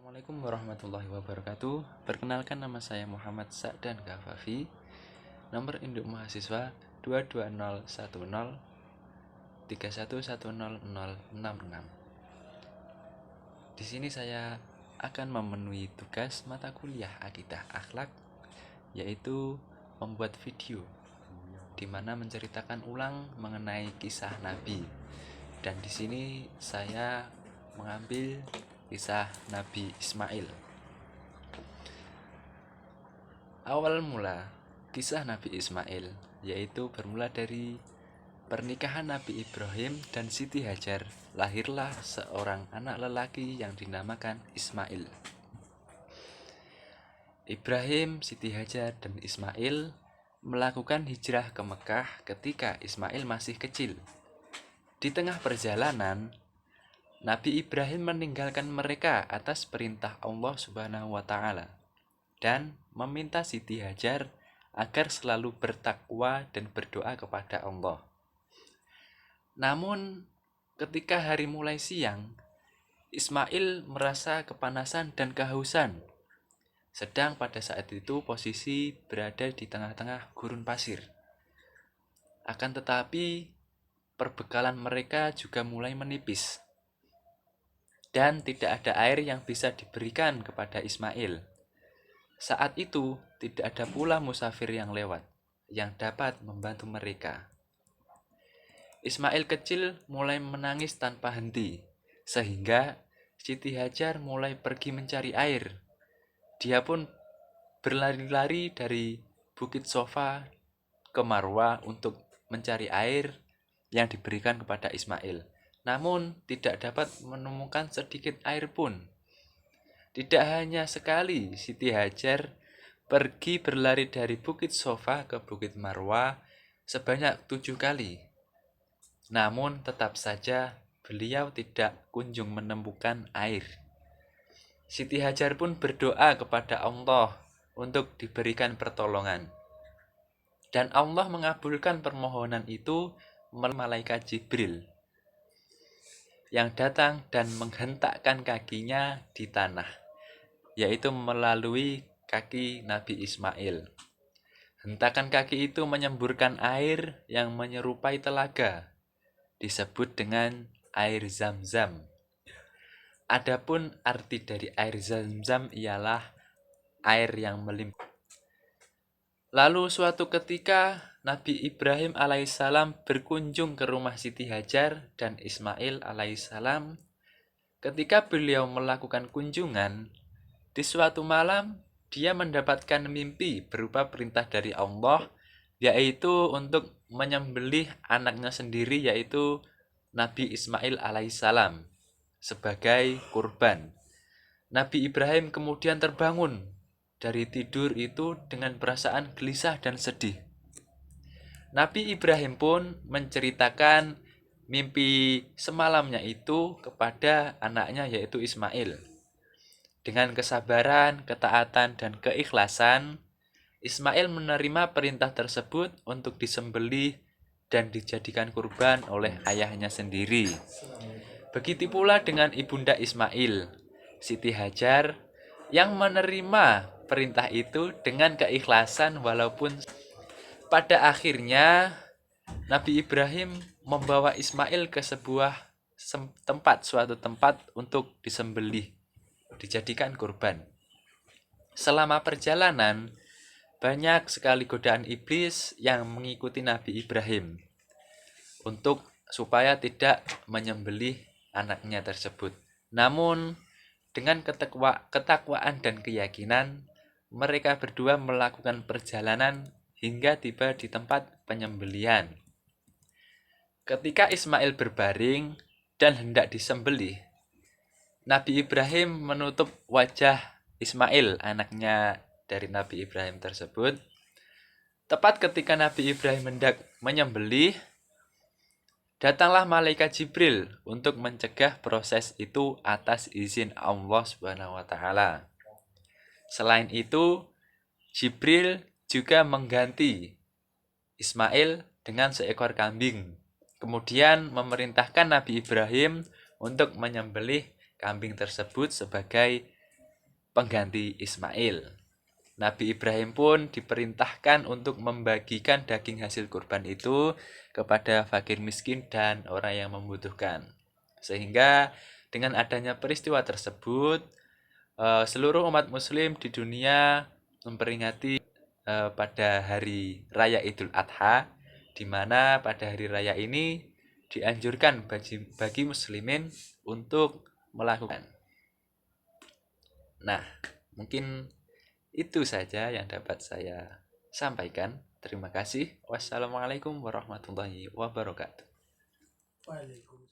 Assalamualaikum warahmatullahi wabarakatuh. Perkenalkan, nama saya Muhammad Sa'dan Kafafi. Nomor induk mahasiswa 22010311066. Di sini saya akan memenuhi tugas mata kuliah Akidah Akhlak, yaitu membuat video di mana menceritakan ulang mengenai kisah Nabi. Dan di sini saya mengambil kisah Nabi Ismail. Awal mula kisah Nabi Ismail yaitu bermula dari pernikahan Nabi Ibrahim dan Siti Hajar. Lahirlah seorang anak lelaki yang dinamakan Ismail. Ibrahim, Siti Hajar, dan Ismail melakukan hijrah ke Mekah ketika Ismail masih kecil. Di tengah perjalanan, Nabi Ibrahim meninggalkan mereka atas perintah Allah Subhanahu wa Ta'ala dan meminta Siti Hajar agar selalu bertakwa dan berdoa kepada Allah. Namun, ketika hari mulai siang, Ismail merasa kepanasan dan kehausan. Sedang pada saat itu posisi berada di tengah-tengah gurun pasir. Akan tetapi, perbekalan mereka juga mulai menipis. Dan tidak ada air yang bisa diberikan kepada Ismail. Saat itu tidak ada pula musafir yang lewat yang dapat membantu mereka. Ismail kecil mulai menangis tanpa henti, sehingga Siti Hajar mulai pergi mencari air. Dia pun berlari-lari dari Bukit Sofa ke Marwah untuk mencari air yang diberikan kepada Ismail. Namun tidak dapat menemukan sedikit air pun. Tidak hanya sekali, Siti Hajar pergi berlari dari Bukit Sofa ke Bukit Marwah sebanyak 7 kali. Namun tetap saja beliau tidak kunjung menemukan air. Siti Hajar pun berdoa kepada Allah untuk diberikan pertolongan. Dan Allah mengabulkan permohonan itu melalui malaikat Jibril yang datang dan menghentakkan kakinya di tanah, yaitu melalui kaki Nabi Ismail. Hentakan kaki itu menyemburkan air yang menyerupai telaga, disebut dengan air Zam-Zam. Adapun arti dari air Zam-Zam ialah air yang melimpah. Lalu suatu ketika Nabi Ibrahim alaihissalam berkunjung ke rumah Siti Hajar dan Ismail alaihissalam. Ketika beliau melakukan kunjungan, di suatu malam dia mendapatkan mimpi berupa perintah dari Allah, yaitu untuk menyembelih anaknya sendiri, yaitu Nabi Ismail alaihissalam sebagai kurban. Nabi Ibrahim kemudian terbangun dari tidur itu dengan perasaan gelisah dan sedih. Nabi Ibrahim pun menceritakan mimpi semalamnya itu kepada anaknya, yaitu Ismail. Dengan kesabaran, ketaatan, dan keikhlasan, Ismail menerima perintah tersebut untuk disembelih dan dijadikan kurban oleh ayahnya sendiri. Begitu pula dengan ibunda Ismail, Siti Hajar, yang menerima perintah itu dengan keikhlasan. Walaupun pada akhirnya Nabi Ibrahim membawa Ismail ke sebuah suatu tempat untuk disembelih, dijadikan kurban. Selama perjalanan, banyak sekali godaan iblis yang mengikuti Nabi Ibrahim supaya tidak menyembelih anaknya tersebut. Namun, dengan ketakwaan dan keyakinan, mereka berdua melakukan perjalanan hingga tiba di tempat penyembelihan. Ketika Ismail berbaring dan hendak disembelih, Nabi Ibrahim menutup wajah Ismail, anaknya dari Nabi Ibrahim tersebut. Tepat ketika Nabi Ibrahim hendak menyembelih, datanglah malaikat Jibril untuk mencegah proses itu atas izin Allah Subhanahu wa Ta'ala. Selain itu, Jibril juga mengganti Ismail dengan seekor kambing. Kemudian memerintahkan Nabi Ibrahim untuk menyembelih kambing tersebut sebagai pengganti Ismail. Nabi Ibrahim pun diperintahkan untuk membagikan daging hasil kurban itu kepada fakir miskin dan orang yang membutuhkan. Sehingga dengan adanya peristiwa tersebut, seluruh umat muslim di dunia memperingati pada hari raya Idul Adha, di mana pada hari raya ini dianjurkan bagi muslimin untuk melakukan. Nah, mungkin itu saja yang dapat saya sampaikan. Terima kasih. Wassalamualaikum warahmatullahi wabarakatuh. Waalaikumsalam.